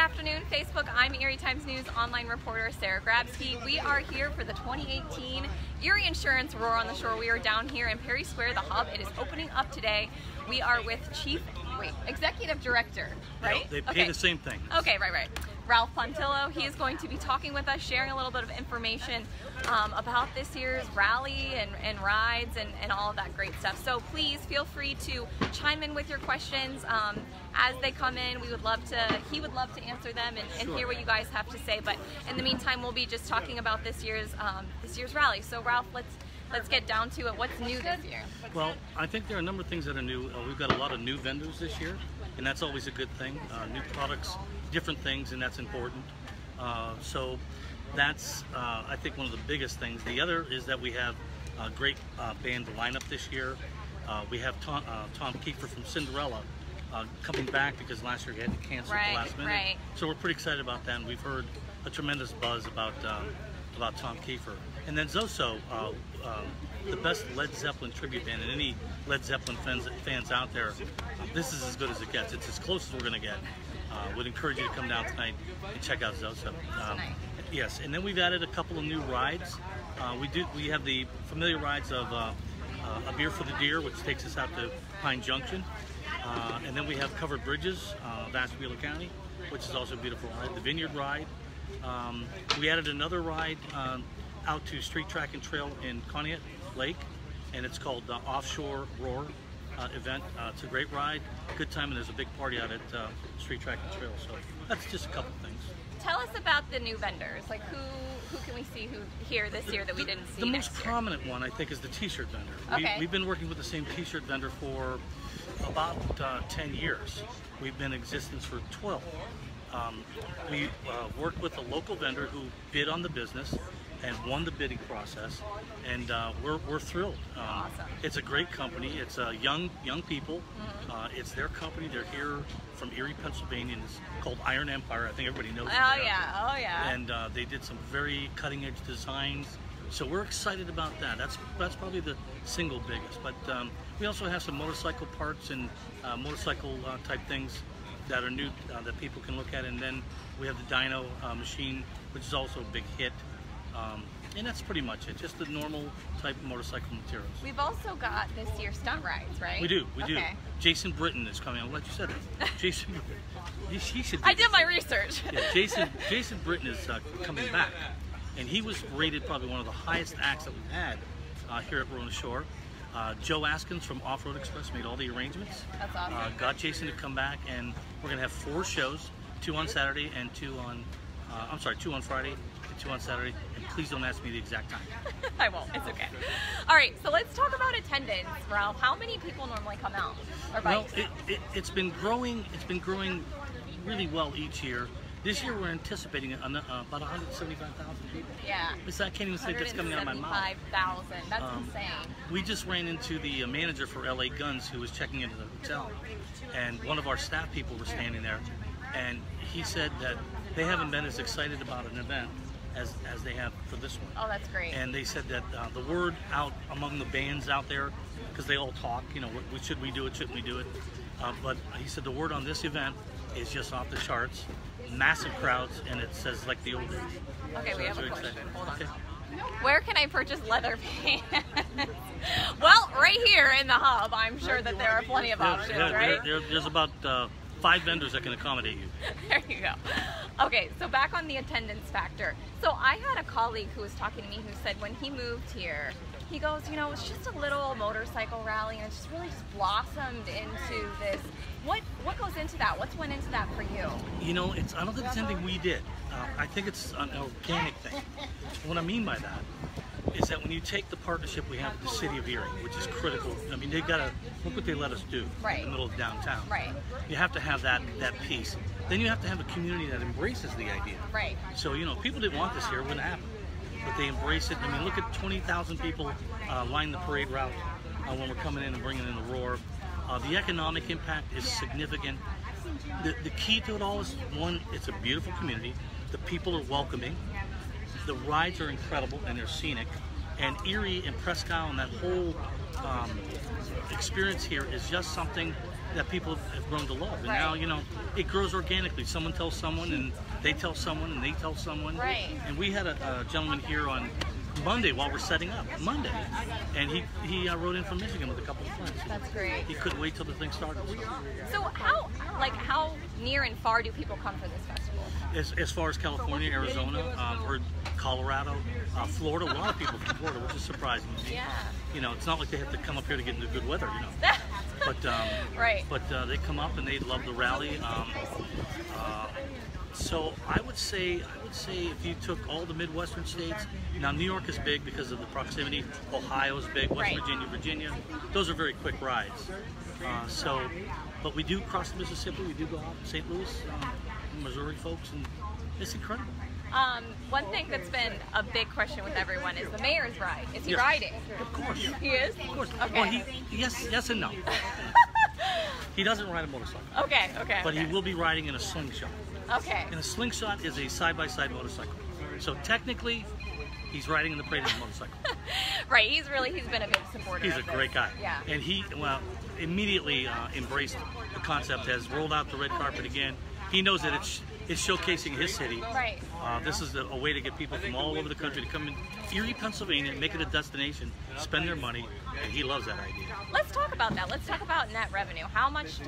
afternoon, Facebook. I'm Erie Times News online reporter Sarah Grabsky. We are here for the 2018 Erie Insurance Roar on the Shore. We are down here in Perry Square, the hub. It is opening up today. We are with Executive Director, right? They pay the same thing. Okay, right. Ralph Pontillo. He is going to be talking with us, sharing a little bit of information about this year's rally and rides and all of that great stuff. So please feel free to chime in with your questions as they come in. He would love to answer them and hear what you guys have to say. But in the meantime, we'll be just talking about this year's rally. So Ralph, let's get down to it. What's new this year? Well, I think there are a number of things that are new. We've got a lot of new vendors this year, and that's always a good thing. New products, different things, and that's important. So that's, I think, one of the biggest things. The other is that we have a great band lineup this year. We have Tom Kiefer from Cinderella coming back because last year he had to cancel at the last minute. Right. So we're pretty excited about that, and we've heard a tremendous buzz about Tom Kiefer. And then Zoso, the best Led Zeppelin tribute band, and any Led Zeppelin fans out there, this is as good as it gets. It's as close as we're going to get. Would encourage you to come down tonight and check out Zoso. Yes, and then we've added a couple of new rides. We have the familiar rides of A Beer for the Deer, which takes us out to Pine Junction. And then we have Covered Bridges, Vast Wheeler County, which is also a beautiful ride. The Vineyard Ride. We added another ride out to Street Track and Trail in Conneaut Lake, and it's called the Offshore Roar event. It's a great ride, good time, and there's a big party out at Street Track and Trail. So that's just a couple things. Tell us about the new vendors. Like who can we see here this year that we didn't see? The most prominent one, I think, is the T-shirt vendor. Okay. We've been working with the same T-shirt vendor for about 10 years. We've been in existence for 12. We worked with a local vendor who bid on the business and won the bidding process, and we're thrilled. Awesome. It's a great company. It's young people. It's their company. They're here from Erie, Pennsylvania, and it's called Iron Empire. I think everybody knows. Oh yeah. And they did some very cutting-edge designs. So we're excited about that. That's probably the single biggest. But we also have some motorcycle parts and motorcycle type things that are new that people can look at. And then we have the dyno machine, which is also a big hit. And that's pretty much it, just the normal type of motorcycle materials. We've also got this year's stunt rides, right? We do. Jason Britton is coming. I'm glad you said that. Jason Britton. He should I did my research. Yeah, Jason Britton is coming back. And he was rated probably one of the highest acts that we've had here at Roar on the Shore. Joe Askins from Off-Road Express made all the arrangements. That's awesome. Got Jason to come back, and we're going to have 4 shows, 2 on Saturday and 2 on, 2 on Friday and 2 on Saturday. And please don't ask me the exact time. I won't, it's okay. All right, so let's talk about attendance, Ralph. How many people normally come out? Or well, it's been growing really well each year. This year we're anticipating about 175,000 people. Yeah. I can't even say that's coming out of my mouth. 175,000. That's insane. We just ran into the manager for LA Guns who was checking into the hotel, and one of our staff people were standing there, and he said that they haven't been as excited about an event as they have for this one. Oh, that's great. And they said that the word out among the bands out there, because they all talk, you know, should we do it, shouldn't we do it? But he said the word on this event is just off the charts. Massive crowds, and it says like the old days. Okay, so we have a question. Exciting. Hold on. Okay. Where can I purchase leather pants? Well, right here in the hub, I'm sure that there are plenty of options, right? There's about 5 vendors that can accommodate you. There you go. Okay, so back on the attendance factor. So I had a colleague who was talking to me who said when he moved here, he goes, you know, it's just a little motorcycle rally and it's just really just blossomed into this. What goes into that? What's went into that for you? You know, I don't think it's anything we did. I think it's an organic thing. What I mean by that is that when you take the partnership we have with the city of Erie, which is critical. I mean, they've got to look what they let us do in the middle of downtown. Right. You have to have that piece. Then you have to have a community that embraces the idea. Right. So, you know, people didn't want this here, it wouldn't happen. But they embrace it. I mean, look at 20,000 people line the parade route when we're coming in and bringing in the Roar. The economic impact is significant. The key to it all is, one, it's a beautiful community. The people are welcoming. The rides are incredible and they're scenic. And Erie and Presque Isle and that whole experience here is just something that people have grown to love. And now, you know, it grows organically. Someone tells someone, and they tell someone, and they tell someone. Right. And we had a gentleman here on Monday while we're setting up, Monday, and he rode in from Michigan with a couple of friends. That's great. He couldn't wait till the thing started. So how near and far do people come for this festival? As far as California, Arizona, or Colorado, Florida, a lot of people from Florida, which is surprising to me. Yeah. You know, it's not like they have to come up here to get into good weather, you know. But right. But they come up and they love the rally. So I would say if you took all the Midwestern states, now New York is big because of the proximity. Ohio is big. West Virginia. Those are very quick rides. But we do cross the Mississippi. We do go out to St. Louis, Missouri folks, and it's incredible. One thing that's been a big question with everyone is the mayor's ride. Is he Yes. riding? Of course. He is? Of course. Okay. Well, yes and no. He doesn't ride a motorcycle. Okay. But he will be riding in a slingshot. Okay. And a slingshot is a side-by-side motorcycle. So technically, he's riding in the parade of a motorcycle. Right. He's been a big supporter. He's a of great this. guy. Yeah. And he, immediately embraced the concept, has rolled out the red carpet again. He knows that it's showcasing his city. Right. This is a way to get people from all over the country to come in Erie, Pennsylvania, make it a destination, spend their money, and he loves that idea. Let's talk about that. Let's talk about net revenue. How much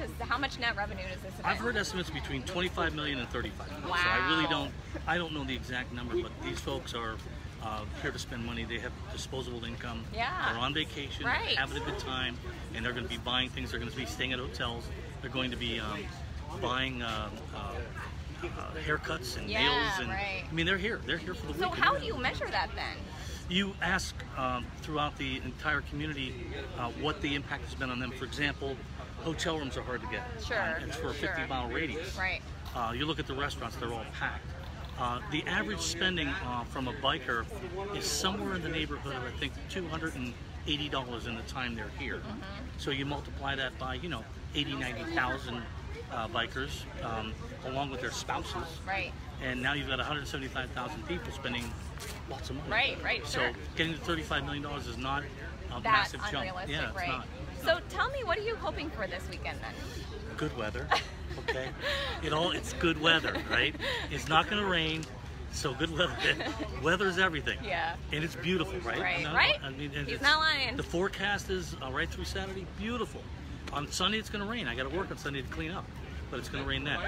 net revenue does this event? I've heard estimates between 25 million and 35 million. Wow. So I don't know the exact number, but these folks are here to spend money. They have disposable income. Yeah. They're on vacation, Right. having a good time, and they're going to be buying things. They're going to be staying at hotels. They're going to be buying haircuts and nails. And right. I mean, they're here. They're here for the So weekend. how do you measure that then? You ask throughout the entire community what the impact has been on them. For example, hotel rooms are hard to get. Sure. It's for a 50-mile radius. Right. You look at the restaurants; they're all packed. The average spending from a biker is somewhere in the neighborhood of, I think, $280 in the time they're here. Mm-hmm. So you multiply that by, 80,000, 90,000 bikers, along with their spouses. Right. And now you've got 175,000 people spending lots of money. Right, So sure. getting to $35 million is not a That's massive jump. unrealistic, Yeah, it's right? not. So tell me, what are you hoping for this weekend then? Good weather, okay? It's good weather, right? It's not going to rain, so good weather. Weather's everything. Yeah. And it's beautiful, right? Right, No, right? I mean, He's not lying. The forecast is right through Saturday, beautiful. On Sunday, it's going to rain. I got to work on Sunday to clean up, but it's going to rain then.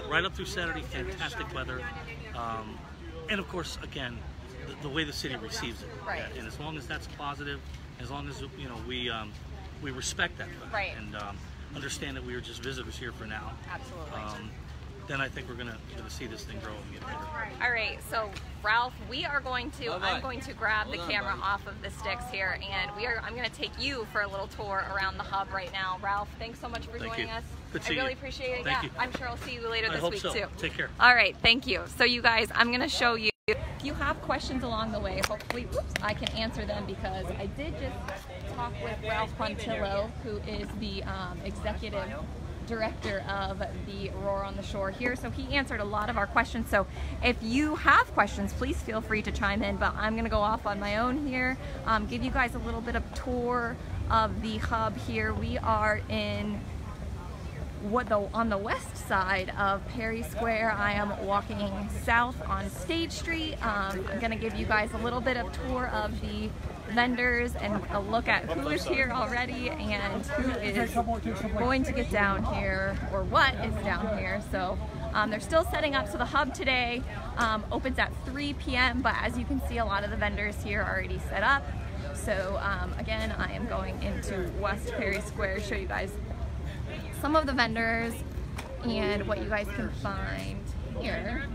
Right up through Saturday, fantastic weather. And of course, again, the way the city receives it. Right. And as long as that's positive, as long as we respect that fact, Right. and understand that we are just visitors here for now. Absolutely. Then I think we're gonna see this thing grow and get bigger. All right, so Ralph, I'm going to grab the camera off of the sticks here, and I'm going to take you for a little tour around the hub right now. Ralph, thanks so much for joining us. Good to I see really you. appreciate it. Thank you. I'm sure I'll see you later I this hope week so. too. Take care. All right, thank you. So you guys, I'm going to show you. If you have questions along the way, hopefully, I can answer them, because I did just talk with Ralph Pontillo, who is the executive director of the Roar on the Shore here. So he answered a lot of our questions. So if you have questions, please feel free to chime in, but I'm going to go off on my own here, give you guys a little bit of tour of the hub here. We are on the west side of Perry Square. I am walking south on State Street. I'm going to give you guys a little bit of tour of the vendors and a look at who is here already and who is going to get down here, or what is down here. So they're still setting up. So the hub today opens at 3 p.m. but as you can see, a lot of the vendors here are already set up. So again, I am going into West Perry Square to show you guys some of the vendors and what you guys can find here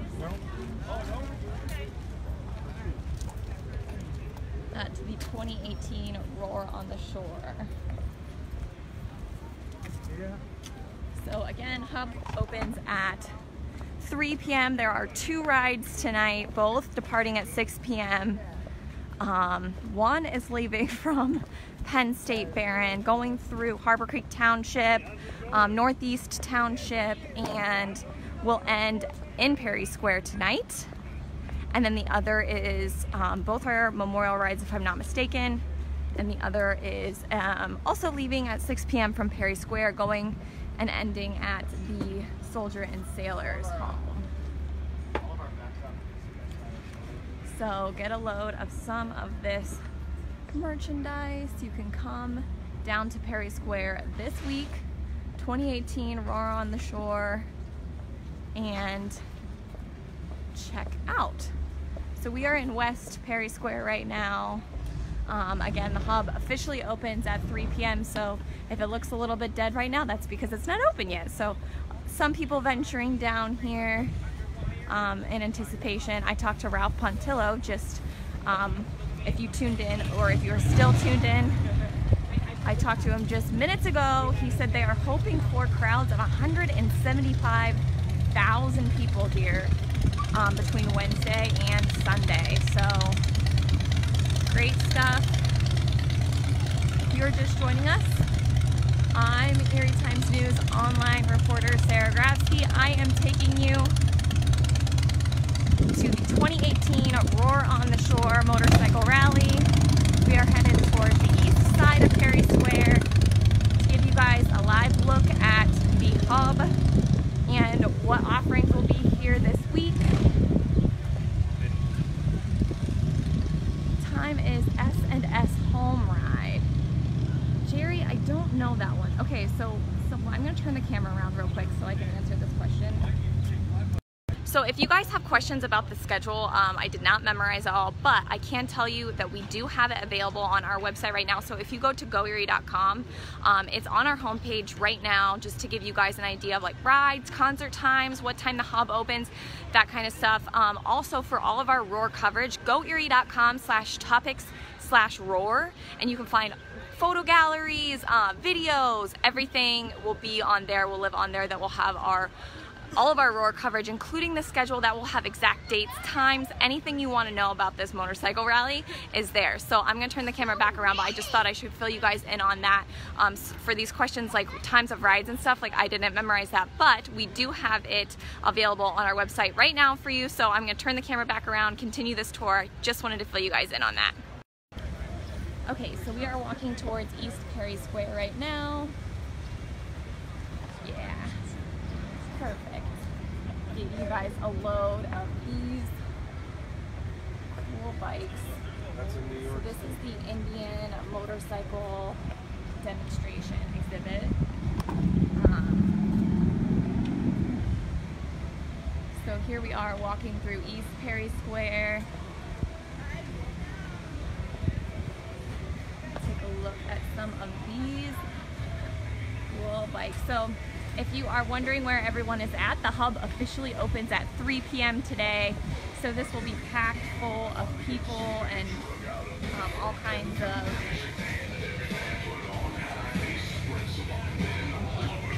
at the 2018 Roar on the Shore. So again, hub opens at 3 p.m. There are 2 rides tonight, both departing at 6 p.m. One is leaving from Penn State Barron, going through Harbor Creek Township, Northeast Township, and will end in Perry Square tonight. And then the other is, both are memorial rides if I'm not mistaken, and the other is also leaving at 6 p.m. from Perry Square, going and ending at the Soldier and Sailor's home. So get a load of some of this merchandise. You can come down to Perry Square this week, 2018 Roar on the Shore, and check out. So we are in West Perry Square right now. Again, the hub officially opens at 3 p.m. so if it looks a little bit dead right now, that's because it's not open yet. So some people venturing down here in anticipation. I talked to Ralph Pontillo just if you tuned in, or if you're still tuned in. I talked to him just minutes ago. He said they are hoping for crowds of 175,000 people here between Wednesday and Sunday. So great stuff. If you're just joining us, I'm Erie Times News online reporter Sarah Grabsky. I am taking you to the 2018 Roar on the Shore motorcycle rally. We are headed towards the east side of Perry Square to give you guys a live look at the hub and what offerings will be here this week. Time is S&S Home Ride. Jerry, I don't know that one. Okay, so I'm going to turn the camera around real quick so I can answer this question. So if you guys have questions about the schedule, I did not memorize it all, but I can tell you that we do have it available on our website right now. So if you go to goerie.com, it's on our homepage right now, just to give you guys an idea of like rides, concert times, what time the hub opens, that kind of stuff. Also for all of our Roar coverage, goerie.com/topics/roar, and you can find photo galleries, videos, everything will be on there, will live on there, that will have all of our Roar coverage, including the schedule that will have exact dates, times, anything you want to know about this motorcycle rally is there. So I'm going to turn the camera back around, but I just thought I should fill you guys in on that. For these questions like times of rides and stuff, like I didn't memorize that, but we do have it available on our website right now for you. So I'm going to turn the camera back around, continue this tour. Just wanted to fill you guys in on that. Okay, so we are walking towards East Perry Square right now. Yeah. Perfect. Give you guys a load of these cool bikes. That's in New York. So this is the Indian motorcycle demonstration exhibit. So here we are walking through East Perry Square. Take a look at some of these cool bikes. So if you are wondering where everyone is at, the hub officially opens at 3 p.m. today. So this will be packed full of people and all kinds of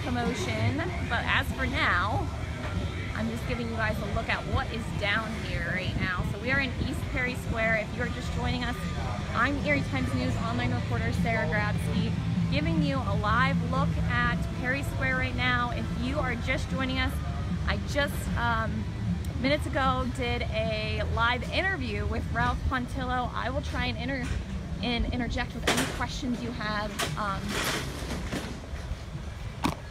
commotion. But as for now, I'm just giving you guys a look at what is down here right now. So we are in East Perry Square. If you're just joining us, I'm Erie Times News online reporter Sarah Grabsky, giving you a live look at Perry Square right now. If you are just joining us, I just minutes ago did a live interview with Ralph Pontillo. I will try and interject with any questions you have.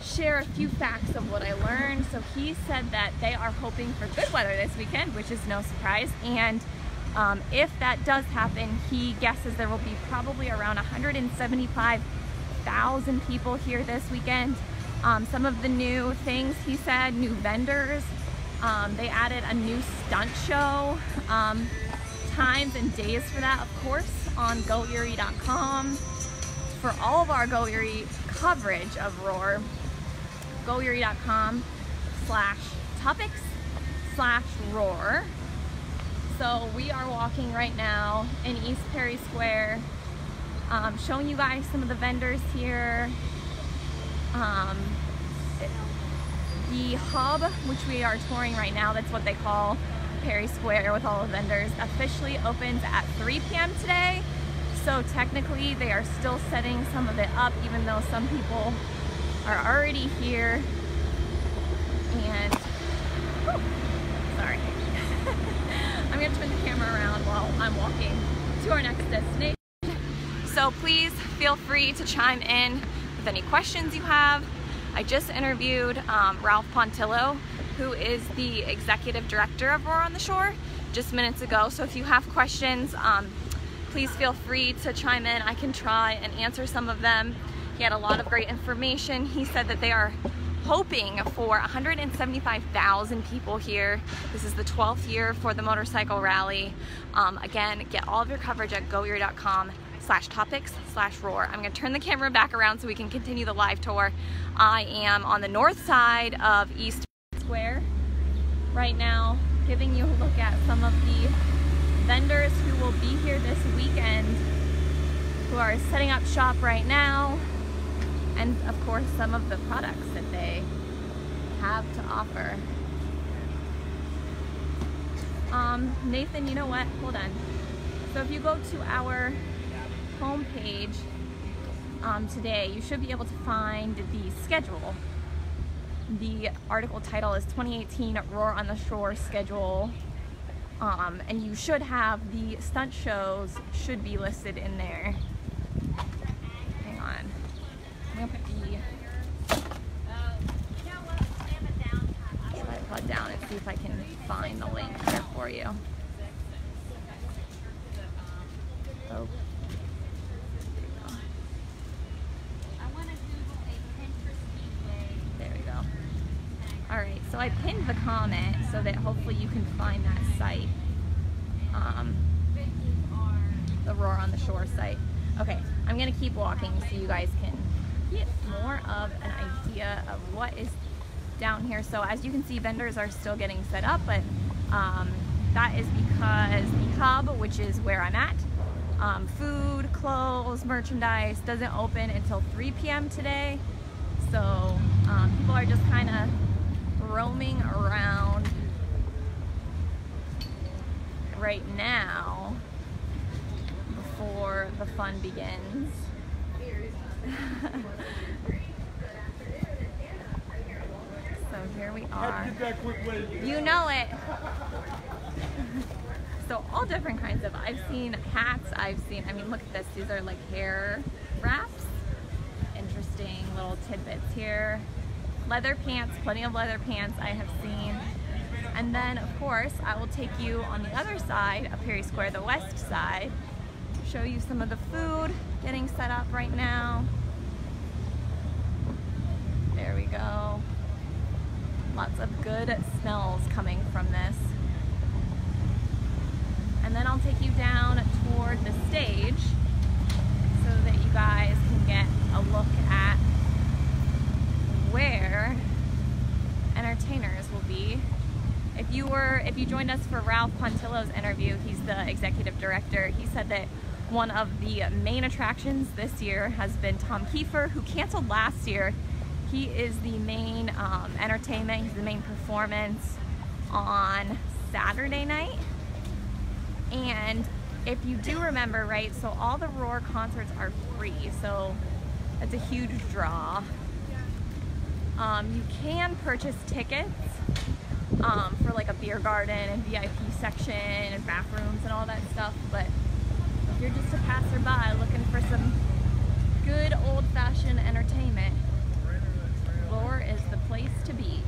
Share a few facts of what I learned. So he said that they are hoping for good weather this weekend, which is no surprise, and if that does happen, he guesses there will be probably around 175,000 people here this weekend. Some of the new things, he said, new vendors. They added a new stunt show. Times and days for that, of course, on goerie.com. For all of our Go Erie coverage of Roar, goerie.com/topics/roar. So we are walking right now in East Perry Square, showing you guys some of the vendors here. The hub, which we are touring right now, that's what they call Perry Square with all the vendors, officially opens at 3 p.m. today. So technically they are still setting some of it up, even though some people are already here. And, oh, sorry. I'm gonna turn the camera around while I'm walking to our next destination. So So please feel free to chime in with any questions you have. I just interviewed Ralph Pontillo, who is the executive director of Roar on the Shore, just minutes ago. So if you have questions, please feel free to chime in. I can try and answer some of them. He had a lot of great information. He said that they are hoping for 175,000 people here. This is the 12th year for the motorcycle rally. Again, get all of your coverage at goerie.com/topics/roar. I'm gonna turn the camera back around so we can continue the live tour. I am on the north side of East Square right now, giving you a look at some of the vendors who will be here this weekend, who are setting up shop right now, and of course some of the products that they have to offer. Nathan, you know what? Hold on. So if you go to our homepage today, you should be able to find the schedule. The article title is 2018 Roar on the Shore schedule, and you should have the stunt shows should be listed in there. Hang on. I'm gonna put the tripod down and see if I can find the link here for you. Oh. There we go. Alright, so I pinned the comment so that hopefully you can find that site. The Roar on the Shore site. Okay, I'm gonna keep walking so you guys can get more of an idea of what is down here. So as you can see, vendors are still getting set up, but that is because the hub, which is where I'm at, food, clothes, merchandise doesn't open until 3 p.m. today. So people are just kind of roaming around right now before the fun begins. So here we are. You know it. So all different kinds of, I've seen hats, I mean look at this, these are like hair wraps. Interesting little tidbits here. Leather pants, plenty of leather pants I have seen. And then of course I will take you on the other side of Erie Square, the west side, show you some of the food getting set up right now. There we go. Lots of good smells coming from this. And then I'll take you down toward the stage so that you guys can get a look at where entertainers will be. If you joined us for Ralph Pontillo's interview, he's the executive director, he said that one of the main attractions this year has been Tom Kiefer, who canceled last year. He is the main entertainment, he's the main performance on Saturday night. And if you do remember, right, so all the Roar concerts are free, so that's a huge draw. You can purchase tickets for like a beer garden and VIP section and bathrooms and all that stuff, but if you're just a passerby looking for some good old-fashioned entertainment, Roar is the place to be.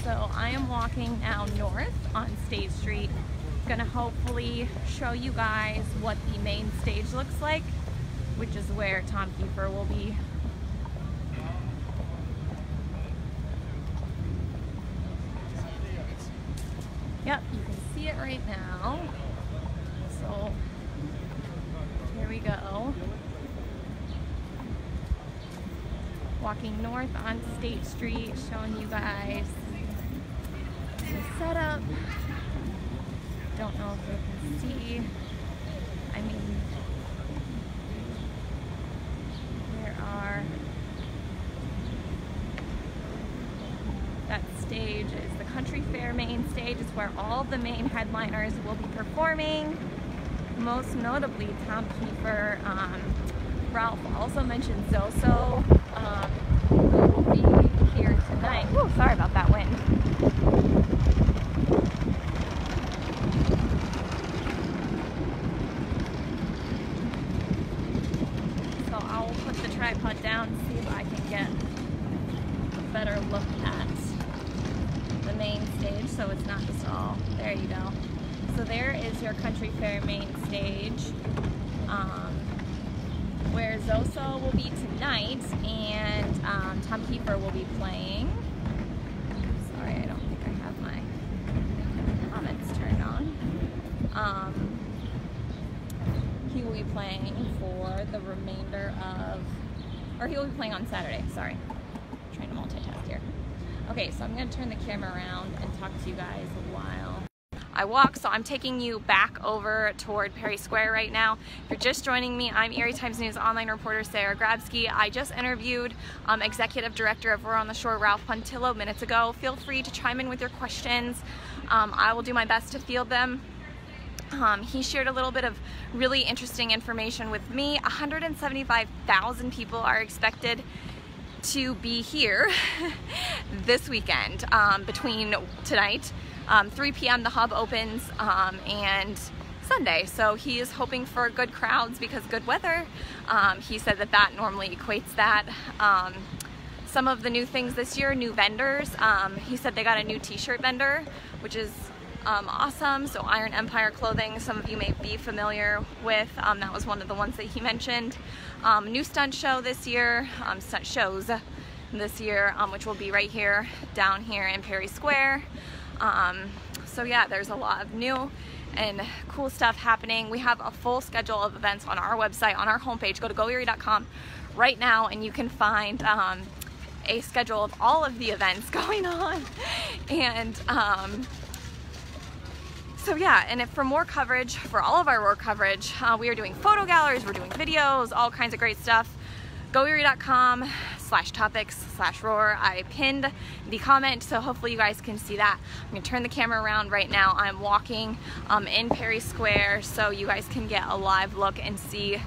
So I am walking now north on State Street. Gonna hopefully show you guys what the main stage looks like, which is where Tom Kiefer will be. Yep, you can see it right now. So here we go. Walking north on State Street, showing you guys the setup. Don't know if you can see. I mean, there are, that stage is the Country Fair main stage. It's where all the main headliners will be performing. Most notably Tom Kiefer. Ralph also mentioned Zoso, who will be here tonight. Ooh, sorry about that wind. better look at the main stage, so it's not just all, there you go. So there is your country fair main stage, where Zoso will be tonight, and Tom Kiefer will be playing. Sorry, I don't think I have my comments turned on. He will be playing for the remainder of, or he will be playing on Saturday, sorry. I'm trying to multitask here. Okay, so I'm gonna turn the camera around and talk to you guys while I walk. So I'm taking you back over toward Perry Square right now. If you're just joining me, I'm Erie Times News online reporter Sarah Grabsky. I just interviewed Executive Director of Roar on the Shore, Ralph Puntillo, minutes ago. Feel free to chime in with your questions. I will do my best to field them. He shared a little bit of really interesting information with me. 175,000 people are expected to be here this weekend, between tonight, 3 p.m. the hub opens, and Sunday. So he is hoping for good crowds because good weather. He said that that normally equates that. Some of the new things this year, new vendors. He said they got a new t-shirt vendor, which is awesome. So Iron Empire clothing, some of you may be familiar with. That was one of the ones that he mentioned. New stunt show this year, stunt shows this year, which will be right here, down here in Perry Square. So yeah, there's a lot of new and cool stuff happening. We have a full schedule of events on our website, on our homepage. Go to goerie.com right now and you can find a schedule of all of the events going on. And so yeah, and for more coverage, for all of our Roar coverage, we are doing photo galleries, we're doing videos, all kinds of great stuff. goerie.com/topics/roar. I pinned the comment, so hopefully you guys can see that. I'm gonna turn the camera around right now. I'm walking in Perry Square, so you guys can get a live look and see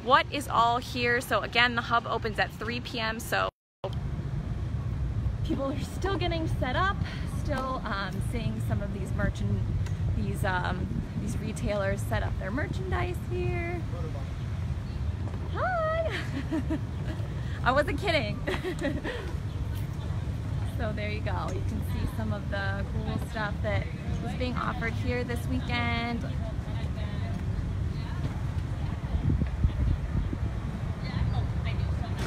what is all here. So again, the hub opens at 3 p.m. so people are still getting set up, still seeing some of these these retailers set up their merchandise here. Hi! I wasn't kidding. So there you go. You can see some of the cool stuff that is being offered here this weekend.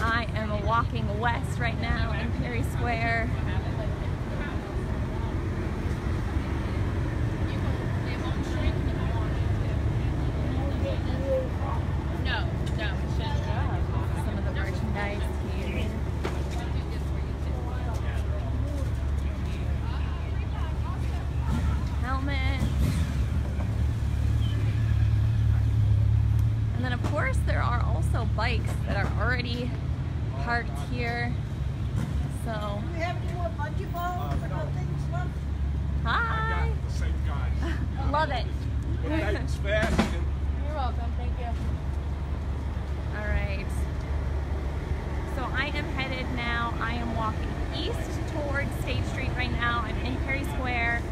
I am walking west right now in Perry Square. Some of the merchandise here. Helmets. And then of course there are also bikes that are already parked here. So Do we have any more bungee balls or things left? hi! Same guys. Love it. Thanks, fast. You're welcome, thank you. Alright. So I am headed now. I am walking east towards State Street right now. I'm in Perry Square.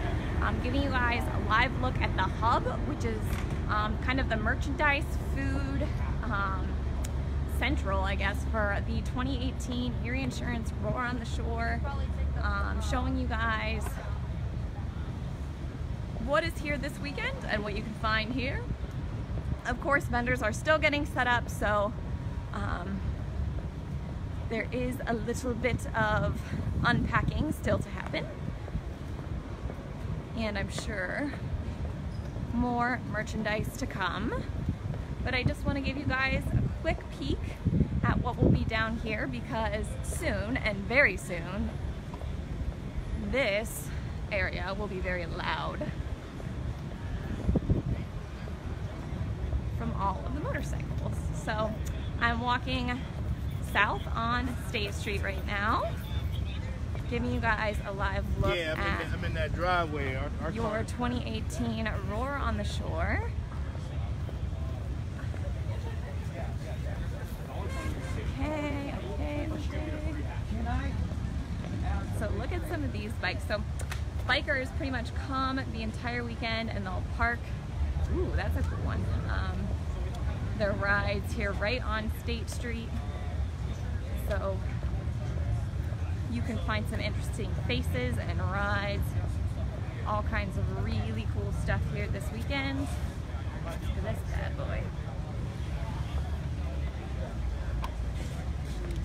I'm giving you guys a live look at the hub, which is kind of the merchandise, food, central, I guess, for the 2018 Erie Insurance Roar on the Shore. Showing you guys what is here this weekend and what you can find here. Of course, vendors are still getting set up, so there is a little bit of unpacking still to happen. And I'm sure more merchandise to come. But I just want to give you guys a quick peek at what will be down here, because soon, and very soon, this area will be very loud from all of the motorcycles. So I'm walking south on State Street right now, giving you guys a live look at I'm in that driveway. Our your car. 2018 Roar on the Shore. Okay. So look at some of these bikes. So bikers pretty much come the entire weekend and they'll park. Ooh, that's a cool one. Their rides here right on State Street. So you can find some interesting faces and rides, all kinds of really cool stuff here this weekend. Look at this bad boy.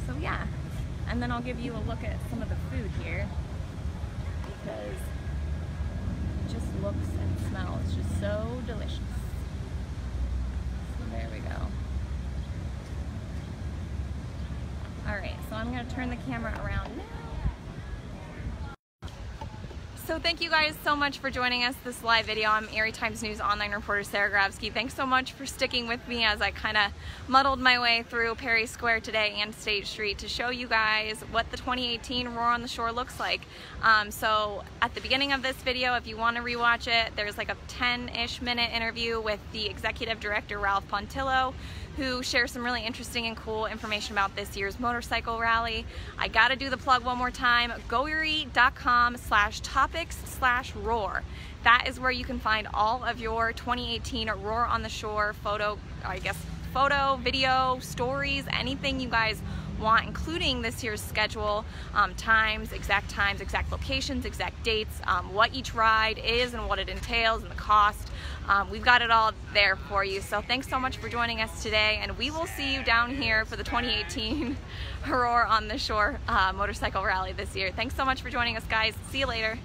So yeah, and then I'll give you a look at some of the food here, because it just looks and smells just so delicious. So there we go. Alright, so I'm going to turn the camera around now. So thank you guys so much for joining us this live video. I'm Erie Times News online reporter Sarah Grabsky. Thanks so much for sticking with me as I kind of muddled my way through Perry Square today and State Street to show you guys what the 2018 Roar on the Shore looks like. So at the beginning of this video, if you want to rewatch it, there's like a 10-ish minute interview with the executive director Ralph Pontillo, who shares some really interesting and cool information about this year's motorcycle rally. I gotta do the plug one more time. GoErie.com/topics/roar. That is where you can find all of your 2018 Roar on the Shore photo, video, stories, anything you guys want, including this year's schedule, times, exact locations, exact dates, what each ride is and what it entails and the cost. We've got it all there for you. So thanks so much for joining us today, and we will see you down here for the 2018 Roar on the Shore motorcycle rally this year. Thanks so much for joining us, guys. See you later.